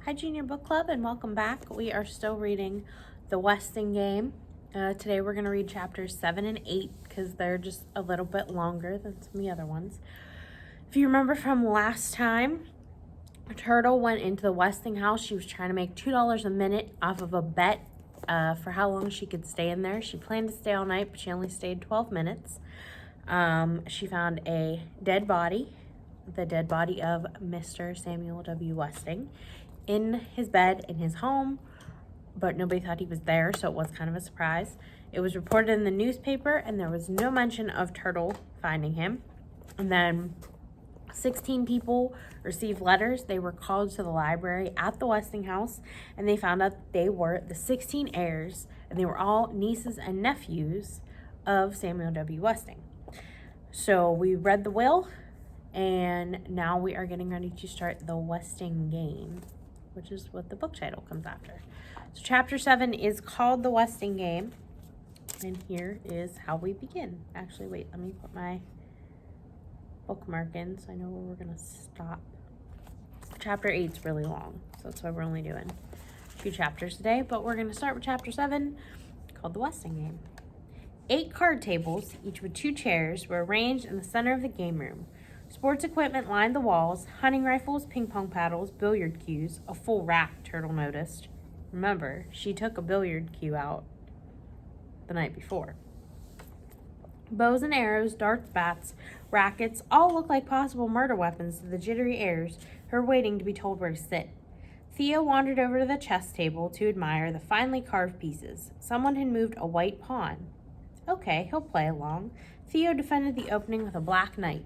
Hi Junior Book Club and welcome back. We are still reading The Westing Game. Today we're going to read chapters 7 and 8 because they're just a little bit longer than some of the other ones. If you remember from last time, Turtle went into the Westing house. She was trying to make $2 a minute off of a bet for how long she could stay in there. She planned to stay all night, but she only stayed 12 minutes. She found a dead body, the dead body of Mr. Samuel W. Westing, in his bed in his home, but nobody thought he was there, so it was kind of a surprise. It was reported in the newspaper, and there was no mention of Turtle finding him. And then 16 people received letters. They were called to the library at the Westing house, and they found out they were the 16 heirs, and they were all nieces and nephews of Samuel W. Westing. So we read the will, and now we are getting ready to start the Westing Game, which is what the book title comes after. So chapter 7 is called The Westing Game, and here is how we begin. Actually, wait, let me put my bookmark in so I know where we're going to stop. Chapter 8 is really long, so that's why we're only doing 2 chapters today, but we're going to start with chapter 7, called The Westing Game. 8 card tables, each with 2 chairs, were arranged in the center of the game room. Sports equipment lined the walls: hunting rifles, ping pong paddles, billiard cues, a full rack, Turtle noticed. Remember, she took a billiard cue out the night before. Bows and arrows, darts, bats, rackets, all looked like possible murder weapons to the jittery heirs who were waiting to be told where to sit. Theo wandered over to the chess table to admire the finely carved pieces. Someone had moved a white pawn. Okay, he'll play along. Theo defended the opening with a black knight.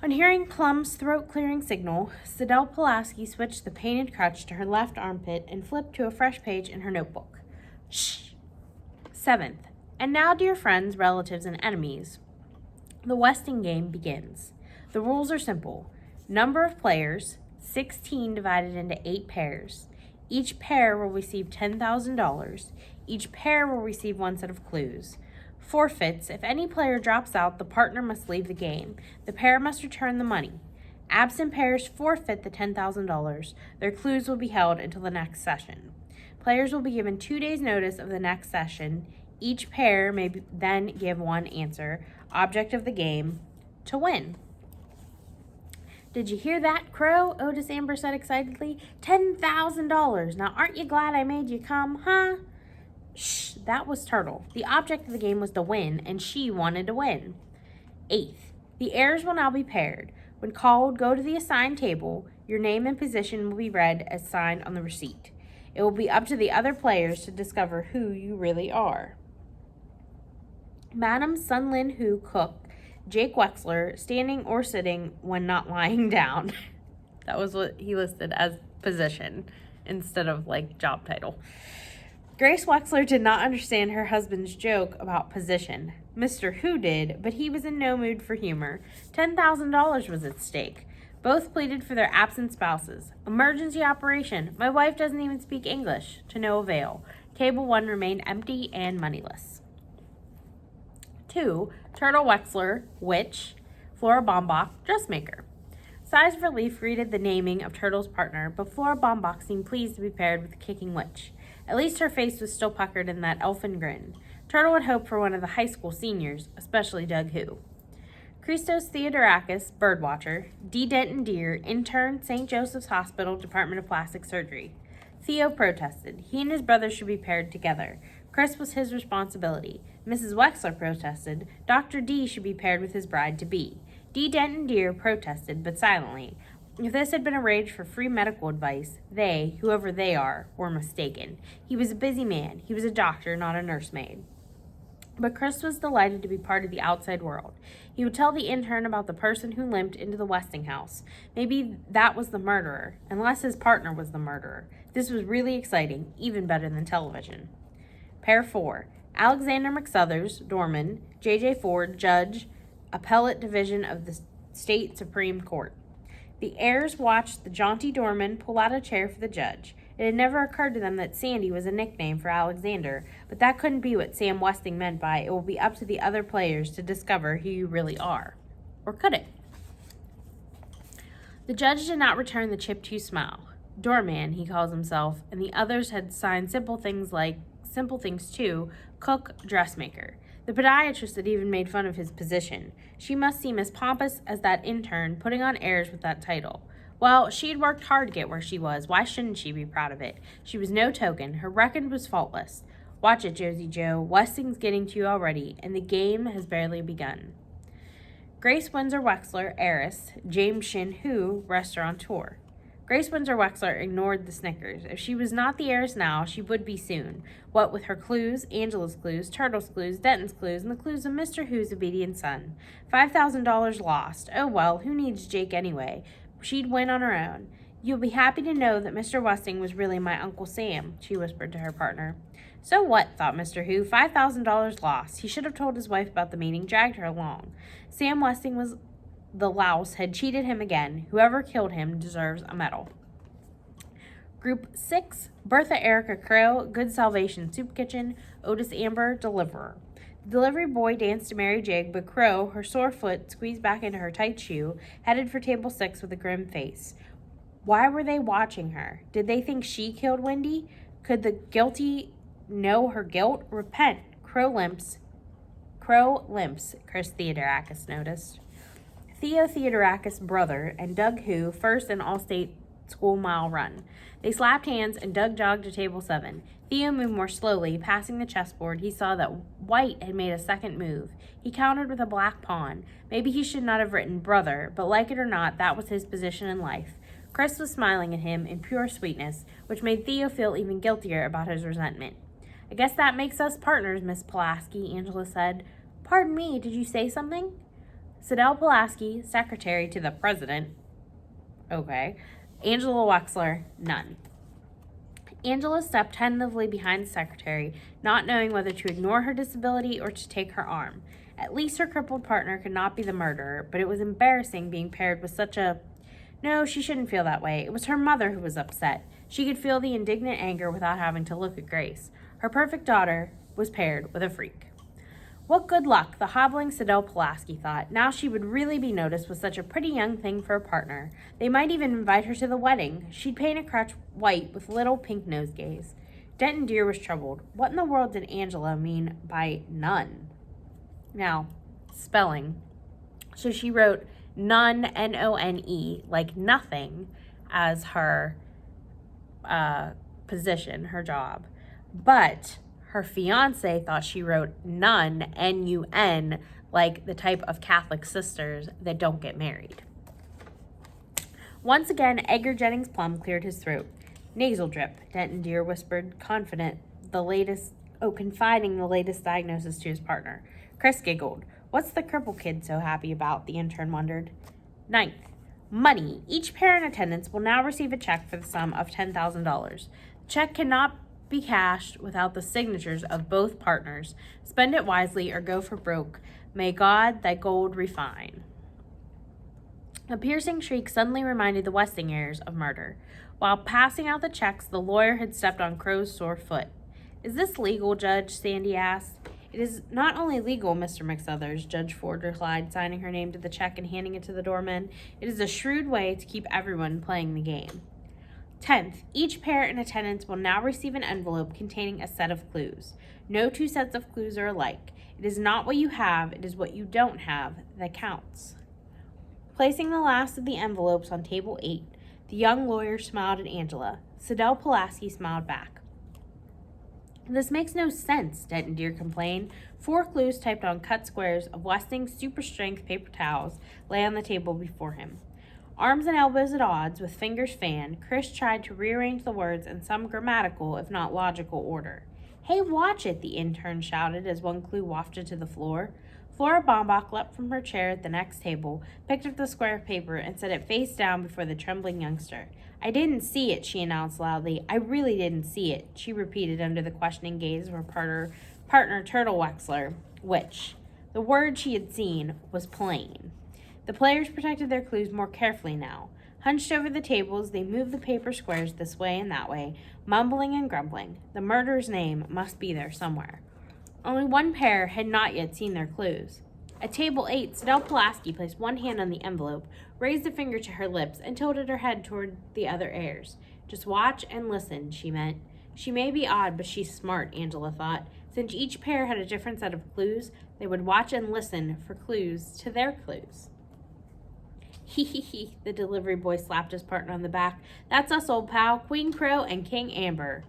On hearing Plum's throat-clearing signal, Sidel Pulaski switched the painted crutch to her left armpit and flipped to a fresh page in her notebook. Shh! 7th. And now, dear friends, relatives, and enemies, the Westing Game begins. The rules are simple. Number of players, 16 divided into 8 pairs. Each pair will receive $10,000. Each pair will receive 1 set of clues. Forfeits: if any player drops out, the partner must leave the game. The pair must return the money. Absent pairs forfeit the $10,000. Their clues will be held until the next session. Players will be given 2 days' notice of the next session. Each pair may then give 1 answer. Object of the game: to win. Did you hear that, Crow? Otis Amber said excitedly. $10,000. Now aren't you glad I made you come, huh? Shh, that was Turtle. The object of the game was to win, and she wanted to win. 8th. The heirs will now be paired. When called, go to the assigned table. Your name and position will be read as signed on the receipt. It will be up to the other players to discover who you really are. Madam Sun Lin Hu cook, Jake Wexler, standing or sitting when not lying down. That was what he listed as position instead of job title. Grace Wexler did not understand her husband's joke about position. Mr. Hu did, but he was in no mood for humor. $10,000 was at stake. Both pleaded for their absent spouses. Emergency operation. My wife doesn't even speak English. To no avail. Table 1 remained empty and moneyless. 2. Turtle Wexler, witch. Flora Bombach, dressmaker. Sighs of relief greeted the naming of Turtle's partner, but Flora Bombach seemed pleased to be paired with the kicking witch. At least her face was still puckered in that elfin grin. Turtle had hoped for one of the high school seniors, especially Doug Hu. Christos Theodorakis, birdwatcher. D. Denton Deer, intern, St. Joseph's Hospital, Department of Plastic Surgery. Theo protested. He and his brother should be paired together. Chris was his responsibility. Mrs. Wexler protested. Dr. D should be paired with his bride-to-be. D. Denton Deer protested, but silently. If this had been arranged for free medical advice, they, whoever they are, were mistaken. He was a busy man. He was a doctor, not a nursemaid. But Chris was delighted to be part of the outside world. He would tell the intern about the person who limped into the Westing house. Maybe that was the murderer, unless his partner was the murderer. This was really exciting, even better than television. Pair 4. Alexander McSuthers, doorman. J.J. Ford, judge, appellate division of the State Supreme Court. The heirs watched the jaunty doorman pull out a chair for the judge. It had never occurred to them that Sandy was a nickname for Alexander, but that couldn't be what Sam Westing meant by "it will be up to the other players to discover who you really are." Or could it? The judge did not return the chip to smile. doorman, he calls himself, and the others had signed simple things too, cook, dressmaker. The podiatrist had even made fun of his position. She must seem as pompous as that intern putting on airs with that title. Well, she had worked hard to get where she was. Why shouldn't she be proud of it? She was no token. Her record was faultless. Watch it, Josie Joe. Westing's getting to you already, and the game has barely begun. Grace Windsor Wexler, heiress. James Shin Hu, restaurateur. Grace Windsor Wexler ignored the snickers. If she was not the heiress now, she would be soon. What with her clues, Angela's clues, Turtle's clues, Denton's clues, and the clues of Mr. Hu's obedient son. $5,000 lost. Oh well, who needs Jake anyway? She'd win on her own. You'll be happy to know that Mr. Westing was really my Uncle Sam, she whispered to her partner. So what, thought Mr. Hu, $5,000 lost. He should have told his wife about the meeting, dragged her along. Sam Westing was the louse, had cheated him again. Whoever killed him deserves a medal. Group 6, Bertha Erica Crow, Good Salvation Soup Kitchen, Otis Amber, Deliverer. The delivery boy danced to Mary Jig, but Crow, her sore foot squeezed back into her tight shoe, headed for table 6 with a grim face. Why were they watching her? Did they think she killed Wendy? Could the guilty know her guilt? Repent. Crow limps, Chris Theodorakis noticed. Theo Theodorakis' brother and Doug Hu, first in all-state school mile run. They slapped hands and Doug jogged to table 7. Theo moved more slowly. Passing the chessboard, he saw that White had made a second move. He countered with a black pawn. Maybe he should not have written brother, but like it or not, that was his position in life. Chris was smiling at him in pure sweetness, which made Theo feel even guiltier about his resentment. I guess that makes us partners, Miss Pulaski, Angela said. Pardon me, did you say something? Sidel Pulaski, secretary to the president. Okay. Angela Wexler, none. Angela stepped tentatively behind the secretary, not knowing whether to ignore her disability or to take her arm. At least her crippled partner could not be the murderer, but it was embarrassing being paired with such a... No, she shouldn't feel that way. It was her mother who was upset. She could feel the indignant anger without having to look at Grace. Her perfect daughter was paired with a freak. What good luck, the hobbling Sidel Pulaski thought. Now she would really be noticed with such a pretty young thing for a partner. They might even invite her to the wedding. She'd paint a crutch white with little pink nosegays. Denton Deer was troubled. What in the world did Angela mean by none? Now, spelling. So she wrote none, N-O-N-E, like nothing, as her position, her job. But her fiance thought she wrote nun, N-U-N, like the type of Catholic sisters that don't get married. Once again, Edgar Jennings Plum cleared his throat. Nasal drip, Denton Deer whispered, confiding the latest diagnosis to his partner. Chris giggled. What's the cripple kid so happy about? The intern wondered. 9th, money. Each pair in attendance will now receive a check for the sum of $10,000. The check cannot be cashed without the signatures of both partners. Spend it wisely or go for broke. May God thy gold refine. A piercing shriek suddenly reminded the Westing heirs of murder. While passing out the checks, the lawyer had stepped on Crow's sore foot. Is this legal, Judge? Sandy asked. It is not only legal, Mr. McSuthers, Judge Ford replied, signing her name to the check and handing it to the doorman. It is a shrewd way to keep everyone playing the game. 10th, each pair in attendance will now receive an envelope containing a set of clues. No two sets of clues are alike. It is not what you have, it is what you don't have that counts. Placing the last of the envelopes on table 8, the young lawyer smiled at Angela. Sidel Pulaski smiled back. This makes no sense, Denton Deer complained. 4 clues typed on cut squares of Westing's super-strength paper towels lay on the table before him. Arms and elbows at odds, with fingers fanned, Chris tried to rearrange the words in some grammatical, if not logical, order. Hey, watch it, the intern shouted as one clue wafted to the floor. Flora Baumbach leapt from her chair at the next table, picked up the square of paper, and set it face down before the trembling youngster. I didn't see it, she announced loudly. I really didn't see it, she repeated under the questioning gaze of her partner Turtle Wexler, which, the word she had seen, was plain. The players protected their clues more carefully now. Hunched over the tables, they moved the paper squares this way and that way, mumbling and grumbling. The murderer's name must be there somewhere. Only one pair had not yet seen their clues. At table 8, Sidel Pulaski placed one hand on the envelope, raised a finger to her lips, and tilted her head toward the other heirs. Just watch and listen, she meant. She may be odd, but she's smart, Angela thought. Since each pair had a different set of clues, they would watch and listen for clues to their clues. Hee hee hee, the delivery boy slapped his partner on the back. That's us, old pal, Queen Crow and King Amber.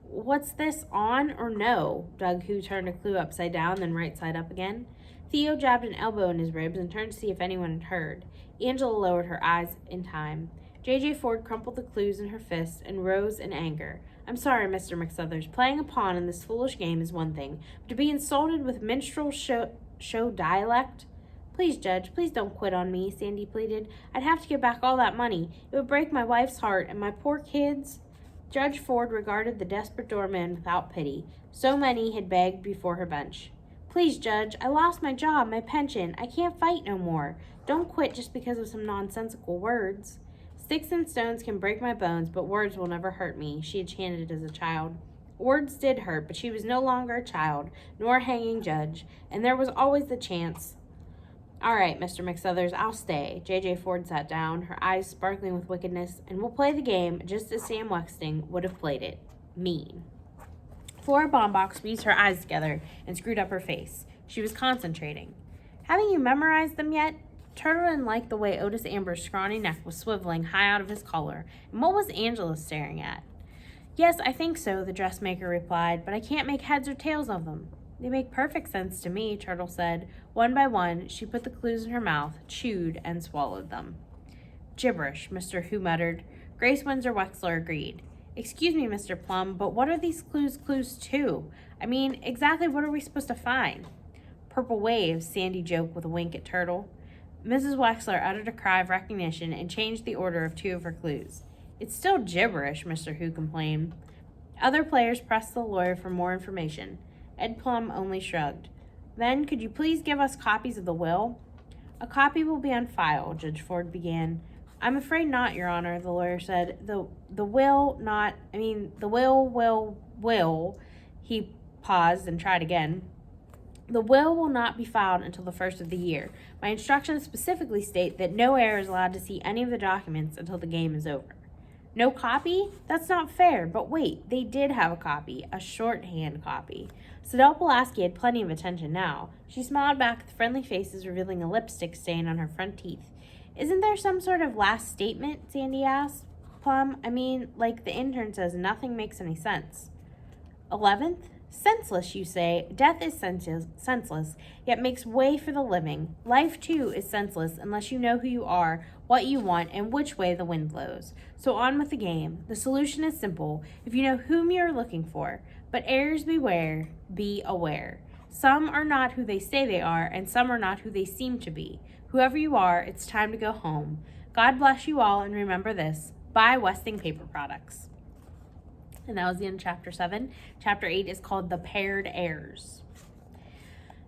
What's this, on or no? Doug, who turned a clue upside down, then right side up again. Theo jabbed an elbow in his ribs and turned to see if anyone had heard. Angela lowered her eyes in time. J.J. Ford crumpled the clues in her fist and rose in anger. I'm sorry, Mr. McSuthers. Playing a pawn in this foolish game is one thing, but to be insulted with minstrel show dialect? Please, Judge, please don't quit on me, Sandy pleaded. I'd have to get back all that money. It would break my wife's heart, and my poor kids. Judge Ford regarded the desperate doorman without pity. So many had begged before her bench. Please, Judge, I lost my job, my pension. I can't fight no more. Don't quit just because of some nonsensical words. Sticks and stones can break my bones, but words will never hurt me, she had chanted as a child. Words did hurt, but she was no longer a child, nor a hanging judge, and there was always the chance. All right, Mr. McSuthers, I'll stay. J.J. Ford sat down, her eyes sparkling with wickedness, and we'll play the game just as Sam Wexting would have played it. Mean. Flora Baumbach squeezed her eyes together and screwed up her face. She was concentrating. Haven't you memorized them yet? Turtle didn't like the way Otis Amber's scrawny neck was swiveling high out of his collar, and what was Angela staring at? Yes, I think so, the dressmaker replied, but I can't make heads or tails of them. They make perfect sense to me, Turtle said. One by one, she put the clues in her mouth, chewed, and swallowed them. Gibberish, Mr. Who muttered. Grace Windsor Wexler agreed. Excuse me, Mr. Plum, but what are these clues to? I mean, exactly what are we supposed to find? Purple waves, Sandy joked with a wink at Turtle. Mrs. Wexler uttered a cry of recognition and changed the order of two of her clues. It's still gibberish, Mr. Who complained. Other players pressed the lawyer for more information. Ed Plum only shrugged. Then, could you please give us copies of the will? A copy will be on file, Judge Ford began. I'm afraid not, Your Honor, the lawyer said. The will. He paused and tried again. The will not be filed until the first of the year. My instructions specifically state that no heir is allowed to see any of the documents until the game is over. No copy? That's not fair. But wait, they did have a copy, a shorthand copy. Sadell Pulaski had plenty of attention now. She smiled back with friendly faces revealing a lipstick stain on her front teeth. Isn't there some sort of last statement? Sandy asked. Plum, I mean, like the intern says, nothing makes any sense. 11th? Senseless, you say. Death is senseless, yet makes way for the living. Life, too, is senseless unless you know who you are, what you want, and which way the wind blows. So on with the game. The solution is simple, if you know whom you are looking for. But heirs beware, be aware. Some are not who they say they are, and some are not who they seem to be. Whoever you are, it's time to go home. God bless you all, and remember this. Buy Westing Paper Products. And that was the end of Chapter 7. Chapter 8 is called The Paired Heirs.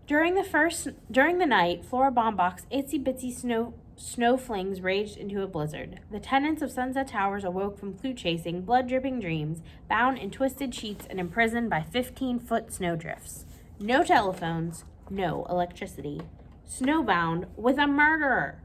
During the night, Flora Baumbach's itsy-bitsy snow flings raged into a blizzard. The tenants of Sunset Towers awoke from clue-chasing, blood-dripping dreams, bound in twisted sheets and imprisoned by 15-foot snowdrifts. No telephones, no electricity. Snowbound with a murderer.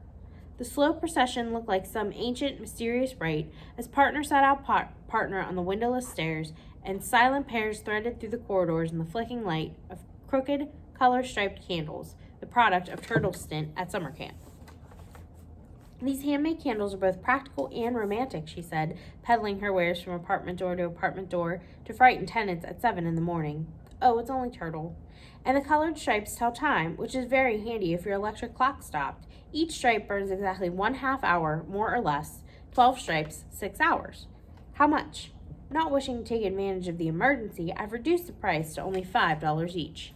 The slow procession looked like some ancient, mysterious rite as partner sat out partner on the windowless stairs, and silent pairs threaded through the corridors in the flicking light of crooked, color-striped candles, the product of Turtle's stint at summer camp. These handmade candles are both practical and romantic, she said, peddling her wares from apartment door to frighten tenants at 7 in the morning. Oh, it's only Turtle. And the colored stripes tell time, which is very handy if your electric clock stopped. Each stripe burns exactly 1/2 hour, more or less. 12 stripes, 6 hours. How much? Not wishing to take advantage of the emergency, I've reduced the price to only $5 each.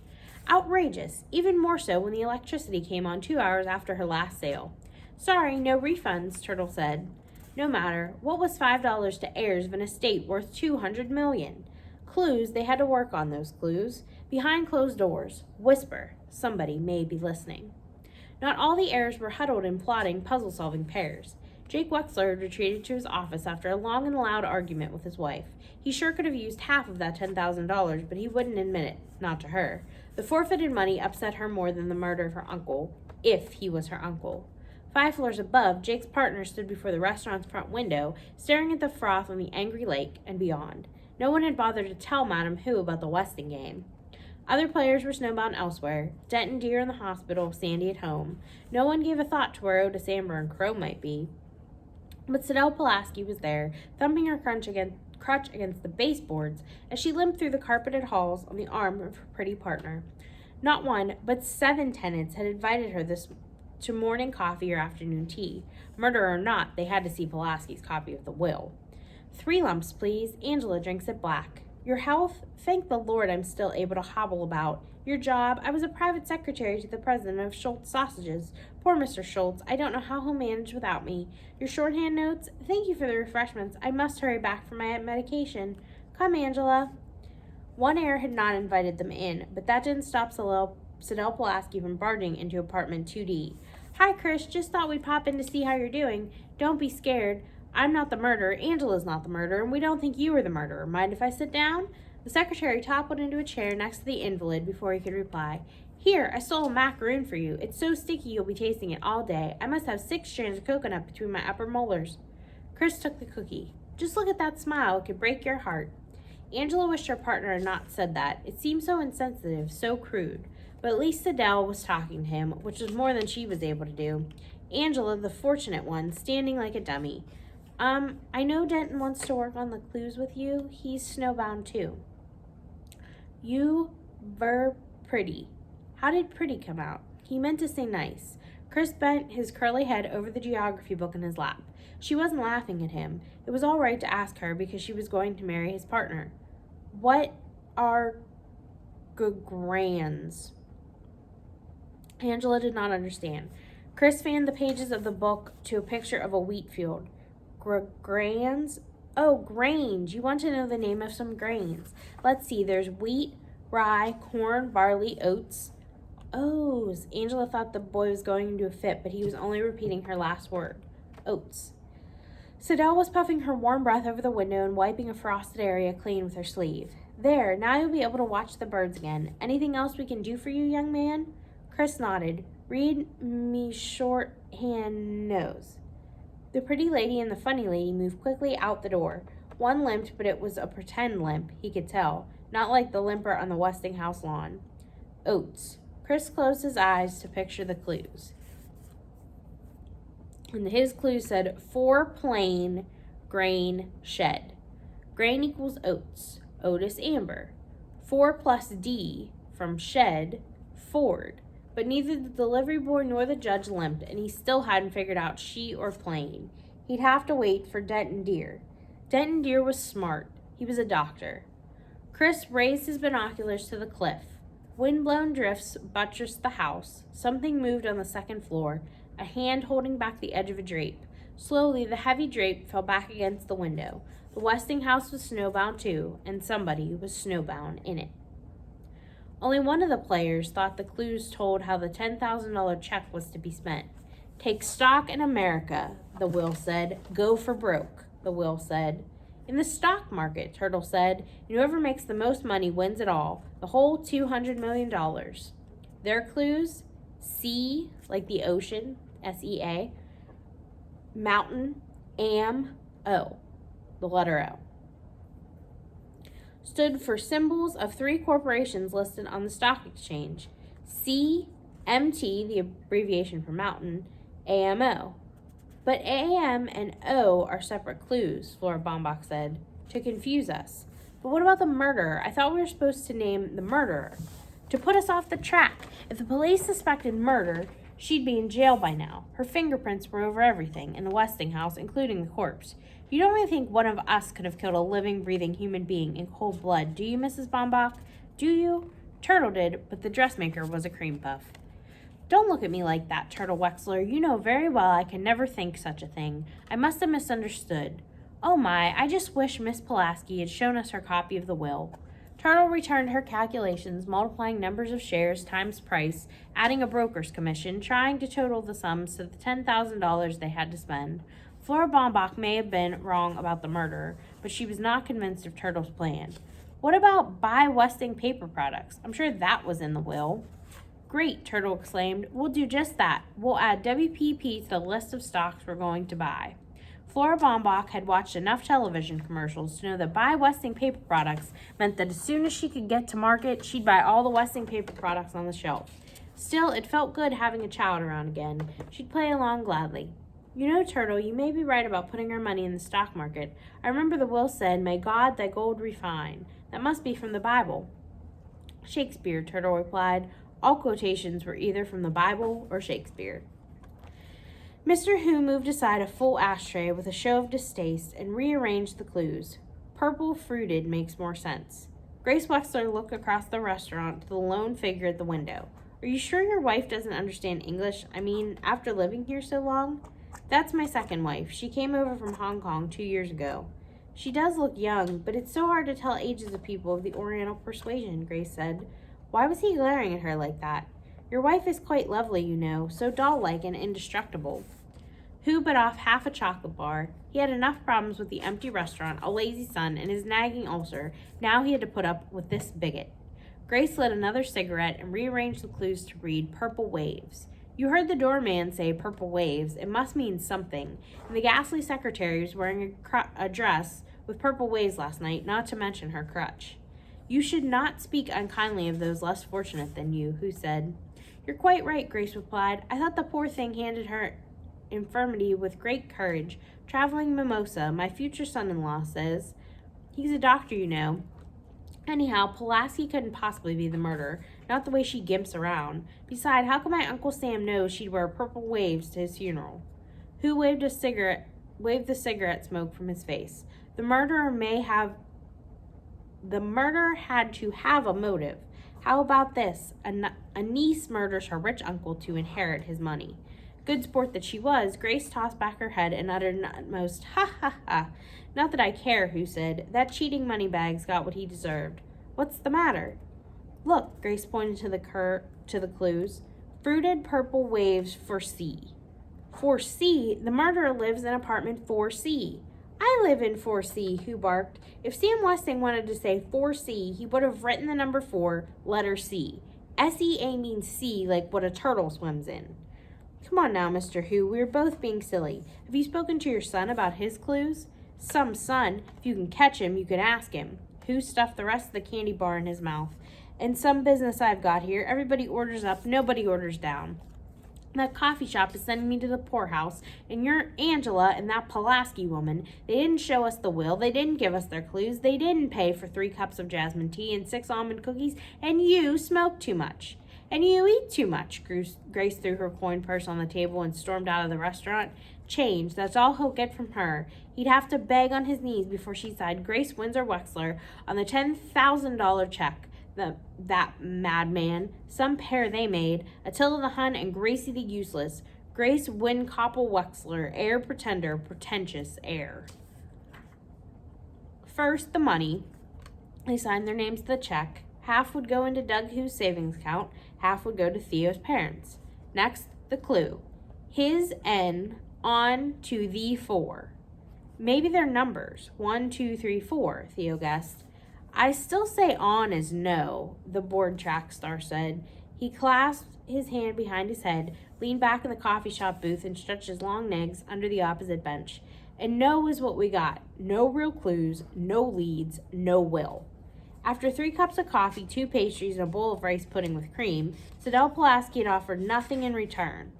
Outrageous, even more so when the electricity came on 2 hours after her last sale. Sorry, no refunds, Turtle said. No matter, what was $5 to heirs of an estate worth $200 million? Clues, they had to work on those clues. Behind closed doors, whisper, somebody may be listening. Not all the heirs were huddled in plotting, puzzle-solving pairs. Jake Wexler retreated to his office after a long and loud argument with his wife. He sure could have used half of that $10,000, but he wouldn't admit it, not to her. The forfeited money upset her more than the murder of her uncle, if he was her uncle. 5 floors above, Jake's partner stood before the restaurant's front window, staring at the froth on the angry lake and beyond. No one had bothered to tell Madam Who about the Weston game. Other players were snowbound elsewhere, Denton Deer in the hospital, Sandy at home. No one gave a thought to where Otis Amber and Crow might be. But Sidell Pulaski was there, thumping her crutch against the baseboards as she limped through the carpeted halls on the arm of her pretty partner. Not one, but 7 tenants had invited her to morning coffee or afternoon tea. Murder or not, they had to see Pulaski's copy of the will. 3 lumps, please. Angela drinks it black. Your health? Thank the Lord I'm still able to hobble about. Your job? I was a private secretary to the president of Schultz Sausages. Poor Mr. Schultz. I don't know how he'll manage without me. Your shorthand notes? Thank you for the refreshments. I must hurry back for my medication. Come, Angela. One heir had not invited them in, but that didn't stop Sidell Pulaski from barging into apartment 2D. Hi, Chris. Just thought we'd pop in to see how you're doing. Don't be scared. I'm not the murderer, Angela's not the murderer, and we don't think you were the murderer. Mind if I sit down? The secretary toppled into a chair next to the invalid before he could reply. Here, I stole a macaroon for you. It's so sticky you'll be tasting it all day. I must have 6 strands of coconut between my upper molars. Chris took the cookie. Just look at that smile. It could break your heart. Angela wished her partner had not said that. It seemed so insensitive, so crude. But at least Sidell was talking to him, which was more than she was able to do. Angela, the fortunate one, standing like a dummy. I know Denton wants to work on the clues with you. He's snowbound too. You were pretty. How did pretty come out? He meant to say nice. Chris bent his curly head over the geography book in his lap. She wasn't laughing at him. It was all right to ask her because she was going to marry his partner. What are grands? Angela did not understand. Chris fanned the pages of the book to a picture of a wheat field. Grains? Oh, grains. You want to know the name of some grains. Let's see. There's wheat, rye, corn, barley, oats. Oats. Angela thought the boy was going into a fit, but he was only repeating her last word. Oats. Sidell was puffing her warm breath over the window and wiping a frosted area clean with her sleeve. There, now you'll be able to watch the birds again. Anything else we can do for you, young man? Chris nodded. Read me shorthand nose. The pretty lady and the funny lady moved quickly out the door. One limped, but it was a pretend limp, he could tell, not like the limper on the Westinghouse lawn. Oats. Chris closed his eyes to picture the clues. And his clue said 4 plain grain shed. Grain equals oats. Otis Amber. 4 plus D from shed, Ford. But neither the delivery boy nor the judge limped, and he still hadn't figured out she or plain. He'd have to wait for Denton Deer. Denton Deer was smart. He was a doctor. Chris raised his binoculars to the cliff. Wind-blown drifts buttressed the house. Something moved on the second floor, a hand holding back the edge of a drape. Slowly, the heavy drape fell back against the window. The Westinghouse was snowbound too, and somebody was snowbound in it. Only one of the players thought the clues told how the $10,000 check was to be spent. Take stock in America, the will said. Go for broke, the will said. In the stock market, Turtle said, and whoever makes the most money wins it all, the whole $200 million. Their clues, sea, like the ocean, S-E-A, mountain, O, the letter O. Stood for symbols of 3 corporations listed on the stock exchange. CMT, the abbreviation for mountain, AMO. But AM and O are separate clues, Flora Baumbach said, to confuse us. But what about the murderer? I thought we were supposed to name the murderer. To put us off the track. If the police suspected murder, she'd be in jail by now. Her fingerprints were over everything in the Westinghouse, including the corpse. You don't really think one of us could have killed a living, breathing human being in cold blood, do you, Mrs. Baumbach? Do you? Turtle did, but the dressmaker was a cream puff. Don't look at me like that, Turtle Wexler. You know very well I can never think such a thing. I must have misunderstood. Oh my, I just wish Miss Pulaski had shown us her copy of the will. Turtle returned her calculations, multiplying numbers of shares times price, adding a broker's commission, trying to total the sums to the $10,000 they had to spend. Flora Baumbach may have been wrong about the murder, but she was not convinced of Turtle's plan. What about buy Westing paper products? I'm sure that was in the will. Great, Turtle exclaimed. We'll do just that. We'll add WPP to the list of stocks we're going to buy. Flora Baumbach had watched enough television commercials to know that buy Westing paper products meant that as soon as she could get to market, she'd buy all the Westing paper products on the shelf. Still, it felt good having a child around again. She'd play along gladly. You know, Turtle, you may be right about putting our money in the stock market. I remember the will said, May God thy gold refine. That must be from the Bible. Shakespeare, Turtle replied. All quotations were either from the Bible or Shakespeare. Mr. Who moved aside a full ashtray with a show of distaste and rearranged the clues. Purple fruited makes more sense. Grace Wexler looked across the restaurant to the lone figure at the window. Are you sure your wife doesn't understand English? I mean, after living here so long? That's my second wife. She came over from Hong Kong 2 years ago. She does look young, but it's so hard to tell ages of people of the Oriental persuasion, Grace said. Why was he glaring at her like that? Your wife is quite lovely, you know, so doll-like and indestructible. Who bit off half a chocolate bar? He had enough problems with the empty restaurant, a lazy son, and his nagging ulcer. Now he had to put up with this bigot. Grace lit another cigarette and rearranged the clues to read Purple Waves. You heard the doorman say Purple Waves. It must mean something. And the ghastly secretary was wearing a dress with purple waves last night, not to mention her crutch. You should not speak unkindly of those less fortunate than you, Who said. You're quite right, Grace replied. I thought the poor thing handled her infirmity with great courage. Traveling mimosa, my future son-in-law says. He's a doctor, you know. Anyhow, Pulaski couldn't possibly be the murderer, not the way she gimps around. Besides, how could my Uncle Sam know she'd wear purple waves to his funeral? Who waved the cigarette smoke from his face. The murderer had to have a motive. How about this? A niece murders her rich uncle to inherit his money. Good sport that she was, Grace tossed back her head and uttered an utmost ha ha ha. Not that I care, Who said. That cheating moneybag's got what he deserved. What's the matter? Look, Grace pointed to the clues. Fruited purple waves for C. For C? The murderer lives in apartment 4C. I live in 4C, Who barked. If Sam Westing wanted to say 4C, he would have written the number 4, letter C. S-E-A means sea, like what a turtle swims in. Come on now, Mr. Who, we're both being silly. Have you spoken to your son about his clues? Some son. If you can catch him, you can ask him. Who stuffed the rest of the candy bar in his mouth? And some business I've got here. Everybody orders up, nobody orders down. That coffee shop is sending me to the poorhouse, and your Angela and that Pulaski woman, they didn't show us the will, they didn't give us their clues, they didn't pay for 3 cups of jasmine tea and 6 almond cookies, and you smoke too much. And you eat too much. Grace threw her coin purse on the table and stormed out of the restaurant. Change, that's all he'll get from her. He'd have to beg on his knees before she signed Grace Windsor Wexler on the $10,000 check. That madman. Some pair they made. Attila the Hun and Gracie the Useless. Grace Winkoppel Wexler, heir pretender, pretentious heir. First, the money. They signed their names to the check. Half would go into Doug Who's savings account, half would go to Theo's parents. Next, the clue. His N on to the 4. Maybe they're numbers. 1, 2, 3, 4, Theo guessed. I still say on is no, the bored track star said. He clasped his hand behind his head, leaned back in the coffee shop booth, and stretched his long legs under the opposite bench. And no is what we got. No real clues, no leads, no will. After 3 cups of coffee, 2 pastries, and a bowl of rice pudding with cream, Sidel Pulaski had offered nothing in return.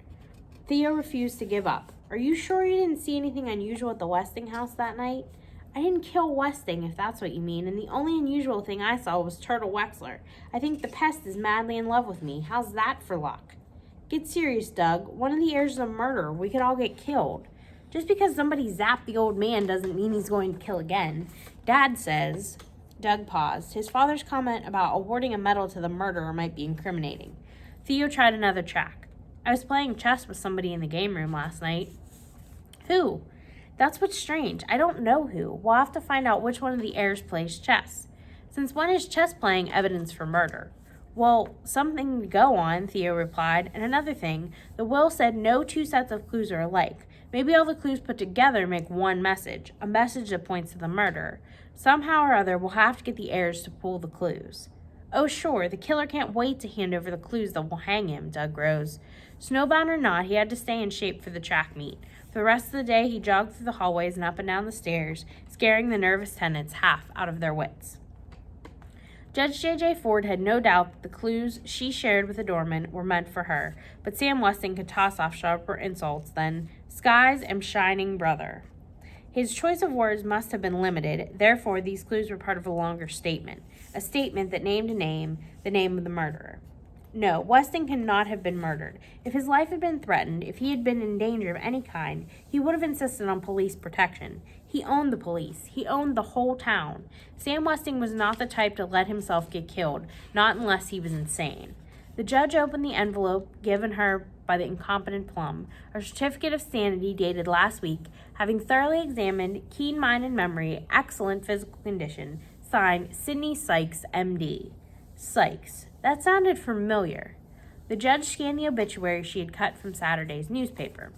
Theo refused to give up. Are you sure you didn't see anything unusual at the Westing house that night? I didn't kill Westing, if that's what you mean, and the only unusual thing I saw was Turtle Wexler. I think the pest is madly in love with me. How's that for luck? Get serious, Doug. One of the heirs is a murderer. We could all get killed. Just because somebody zapped the old man doesn't mean he's going to kill again. Dad says... Doug paused. His father's comment about awarding a medal to the murderer might be incriminating. Theo tried another track. I was playing chess with somebody in the game room last night. Who? That's what's strange. I don't know who. We'll have to find out which one of the heirs plays chess. Since when is chess playing evidence for murder? Well, something to go on, Theo replied. And another thing, the will said no 2 sets of clues are alike. Maybe all the clues put together make one message, a message that points to the murder. Somehow or other, we'll have to get the heirs to pull the clues. "Oh, sure, the killer can't wait to hand over the clues that will hang him," Doug rose. Snowbound or not, he had to stay in shape for the track meet. For the rest of the day, he jogged through the hallways and up and down the stairs, scaring the nervous tenants half out of their wits. Judge J.J. Ford had no doubt that the clues she shared with the doorman were meant for her, but Sam Westing could toss off sharper insults than "skies and shining brother." His choice of words must have been limited, therefore these clues were part of a longer statement, a statement that named a name, the name of the murderer. No, Westing could not have been murdered. If his life had been threatened, if he had been in danger of any kind, he would have insisted on police protection. He owned the police. He owned the whole town. Sam Westing was not the type to let himself get killed, not unless he was insane. The judge opened the envelope given her by the incompetent Plum, a certificate of sanity dated last week, having thoroughly examined, keen mind and memory, excellent physical condition, signed Sidney Sykes, M.D. Sykes. That sounded familiar. The judge scanned the obituary she had cut from Saturday's newspaper.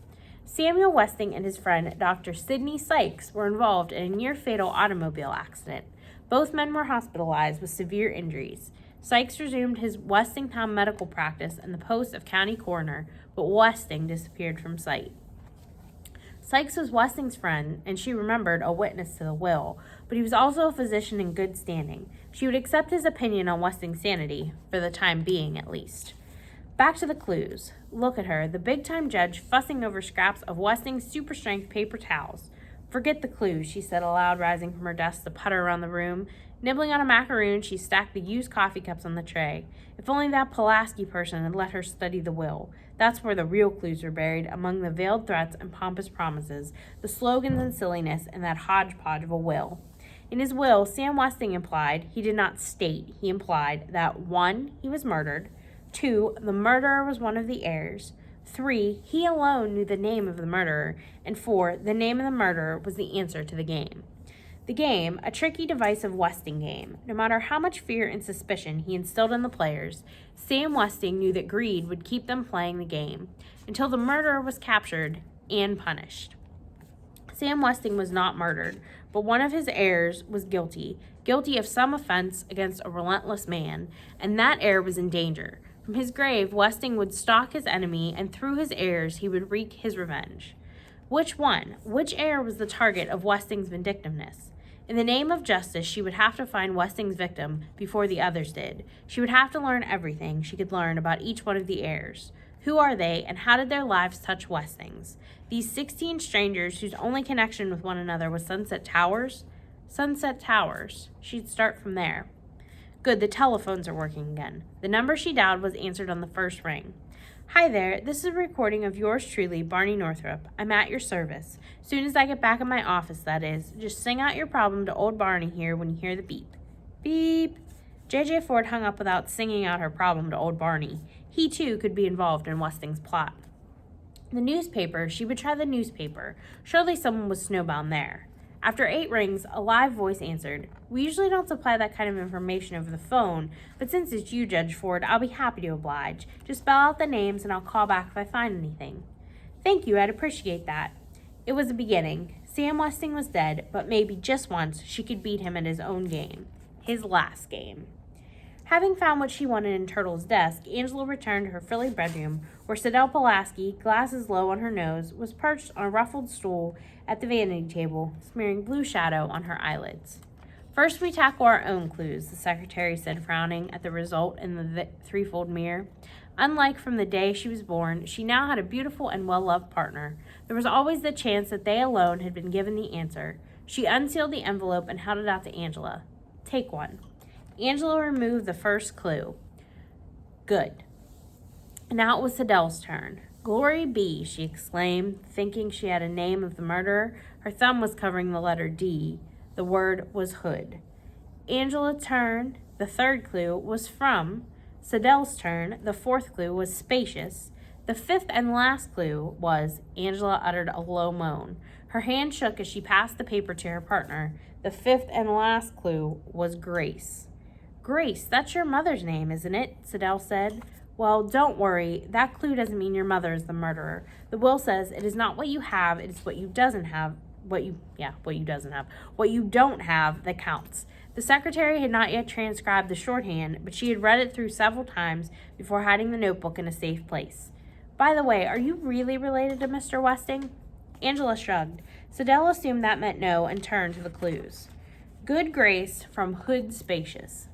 Samuel Westing and his friend, Dr. Sidney Sykes, were involved in a near-fatal automobile accident. Both men were hospitalized with severe injuries. Sykes resumed his Westingtown medical practice and the post of county coroner, but Westing disappeared from sight. Sykes was Westing's friend, and she remembered a witness to the will, but he was also a physician in good standing. She would accept his opinion on Westing's sanity, for the time being at least. Back to the clues. Look at her, the big-time judge fussing over scraps of Westing's super-strength paper towels. "Forget the clues," she said aloud, rising from her desk to putter around the room. Nibbling on a macaroon, she stacked the used coffee cups on the tray. If only that Pulaski person had let her study the will. That's where the real clues were buried, among the veiled threats and pompous promises, the slogans and silliness in that hodgepodge of a will. In his will, Sam Westing implied, he did not state, he implied that 1. He was murdered, 2. The murderer was one of the heirs, 3. He alone knew the name of the murderer, and 4. The name of the murderer was the answer to the game. The game, a tricky, divisive Westing game. No matter how much fear and suspicion he instilled in the players, Sam Westing knew that greed would keep them playing the game until the murderer was captured and punished. Sam Westing was not murdered, but one of his heirs was guilty of some offense against a relentless man, and that heir was in danger. From his grave, Westing would stalk his enemy, and through his heirs he would wreak his revenge. Which one? Which heir was the target of Westing's vindictiveness? In the name of justice, she would have to find Westing's victim before the others did. She would have to learn everything she could learn about each one of the heirs. Who are they, and how did their lives touch Westing's? These 16 strangers whose only connection with one another was Sunset Towers? Sunset Towers. She'd start from there. Good, the telephones are working again. The number she dialed was answered on the first ring. "Hi there, this is a recording of yours truly, Barney Northrup. I'm at your service. Soon as I get back in my office, that is. Just sing out your problem to old Barney here when you hear the beep." Beep. J.J. Ford hung up without singing out her problem to old Barney. He, too, could be involved in Westing's plot. The newspaper, she would try the newspaper. Surely someone was snowbound there. After 8 rings, a live voice answered. "We usually don't supply that kind of information over the phone, but since it's you, Judge Ford, I'll be happy to oblige. Just spell out the names and I'll call back if I find anything." "Thank you, I'd appreciate that." It was a beginning. Sam Westing was dead, but maybe just once she could beat him at his own game. His last game. Having found what she wanted in Turtle's desk, Angela returned to her frilly bedroom, where Sidel Pulaski, glasses low on her nose, was perched on a ruffled stool at the vanity table, smearing blue shadow on her eyelids. "First we tackle our own clues," the secretary said, frowning at the result in the threefold mirror. Unlike from the day she was born, she now had a beautiful and well-loved partner. There was always the chance that they alone had been given the answer. She unsealed the envelope and held it out to Angela. "Take one." Angela removed the first clue. Good. Now it was Sidel's turn. "Glory be," she exclaimed, thinking she had a name of the murderer. Her thumb was covering the letter D. The word was Hood. Angela turned. The third clue was from. Sidel's turn. The fourth clue was spacious. The fifth and last clue was. Angela uttered a low moan. Her hand shook as she passed the paper to her partner. The fifth and last clue was Grace. "Grace, that's your mother's name, isn't it?" Sidel said. "Well, don't worry. That clue doesn't mean your mother is the murderer. The will says it is not what you have, it is what you don't have that counts. The secretary had not yet transcribed the shorthand, but she had read it through several times before hiding the notebook in a safe place. By the way, are you really related to Mr. Westing? Angela shrugged. Siddell assumed that meant no and turned to the clues. Good Grace from Hood Spacious.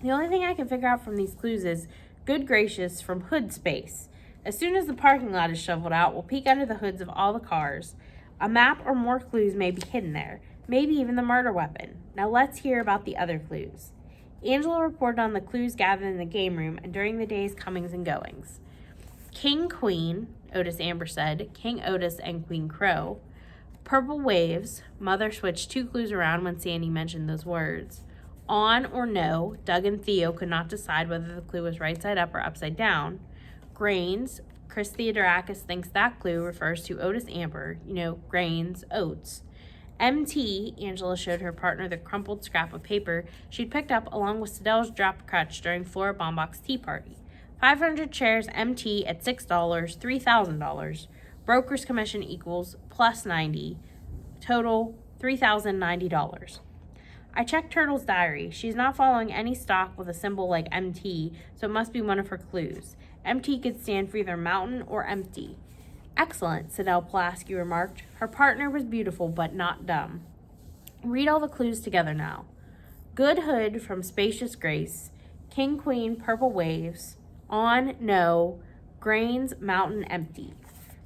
The only thing I can figure out from these clues is good gracious from hood space. As soon as the parking lot is shoveled out, we'll peek under the hoods of all the cars. A map or more clues may be hidden there, maybe even the murder weapon. Now let's hear about the other clues. Angela reported on the clues gathered in the game room and during the day's comings and goings. King Queen, Otis Amber said, King Otis and Queen Crow. Purple waves, Mother switched 2 clues around when Sandy mentioned those words. On or no, Doug and Theo could not decide whether the clue was right side up or upside down. Grains, Chris Theodorakis thinks that clue refers to Otis Amber, grains, oats. MT, Angela showed her partner the crumpled scrap of paper she'd picked up along with Siddell's dropped crutch during Flora Bombach's tea party. 500 shares MT at $6, $3,000. Broker's commission equals plus 90. Total $3,090. I checked Turtle's diary. She's not following any stock with a symbol like MT, so it must be one of her clues. MT could stand for either mountain or empty. Excellent, Siddell Pulaski remarked. Her partner was beautiful, but not dumb. Read all the clues together now. Good Hood from Spacious Grace. King Queen, Purple Waves. On, no. Grains, mountain, empty.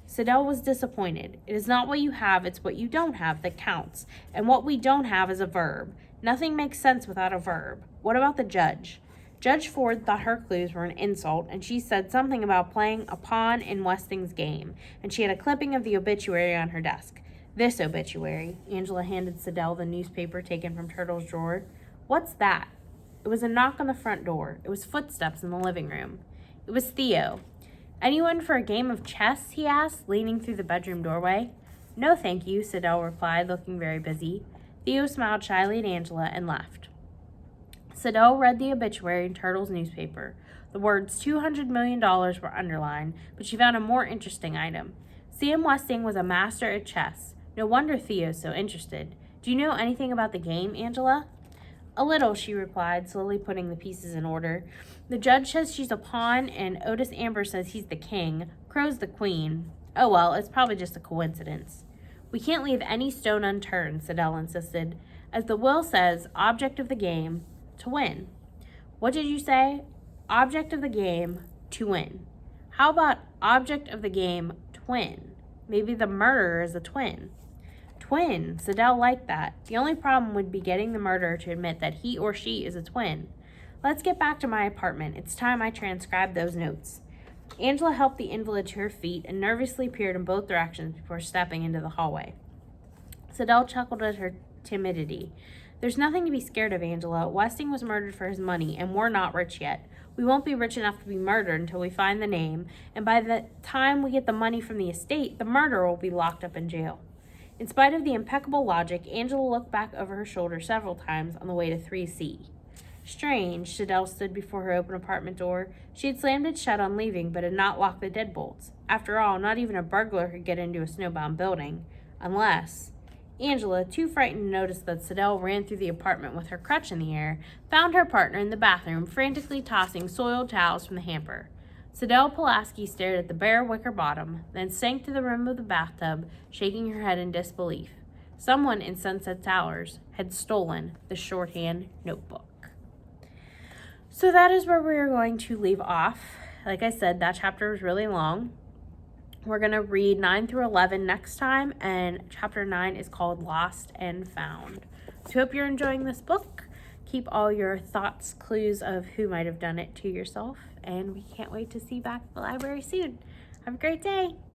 Siddell was disappointed. It is not what you have, it's what you don't have that counts. And what we don't have is a verb. Nothing makes sense without a verb. What about the judge? Judge Ford thought her clues were an insult, and she said something about playing a pawn in Westing's game, and she had a clipping of the obituary on her desk. This obituary. Angela handed Siddell the newspaper taken from Turtle's drawer. What's that? It was a knock on the front door. It was footsteps in the living room. It was Theo. Anyone for a game of chess? He asked, leaning through the bedroom doorway. No, thank you, Siddell replied, looking very busy. Theo smiled shyly at Angela and left. Siddell read the obituary in Turtle's newspaper. The words $200 million were underlined, but she found a more interesting item. Sam Westing was a master at chess. No wonder Theo's so interested. Do you know anything about the game, Angela? A little, she replied, slowly putting the pieces in order. The judge says she's a pawn, and Otis Amber says he's the king. Crow's the queen. Oh well, it's probably just a coincidence. We can't leave any stone unturned, Siddell insisted. As the will says, object of the game, to win. What did you say? Object of the game, to win. How about object of the game, twin? Maybe the murderer is a twin. Twin, Siddell liked that. The only problem would be getting the murderer to admit that he or she is a twin. Let's get back to my apartment. It's time I transcribed those notes. Angela helped the invalid to her feet and nervously peered in both directions before stepping into the hallway. Siddell chuckled at her timidity. There's nothing to be scared of, Angela. Westing was murdered for his money, and we're not rich yet. We won't be rich enough to be murdered until we find the name, and by the time we get the money from the estate, the murderer will be locked up in jail. In spite of the impeccable logic, Angela looked back over her shoulder several times on the way to 3C. Strange, Siddell stood before her open apartment door. She had slammed it shut on leaving, but had not locked the deadbolts. After all, not even a burglar could get into a snowbound building. Unless... Angela, too frightened to notice that Siddell ran through the apartment with her crutch in the air, found her partner in the bathroom frantically tossing soiled towels from the hamper. Siddell Pulaski stared at the bare wicker bottom, then sank to the rim of the bathtub, shaking her head in disbelief. Someone in Sunset Towers had stolen the shorthand notebook. So that is where we are going to leave off. Like I said, that chapter was really long. We're going to read 9 through 11 next time, and chapter 9 is called Lost and Found. So I hope you're enjoying this book. Keep all your thoughts, clues of who might have done it to yourself, and we can't wait to see you back at the library soon. Have a great day.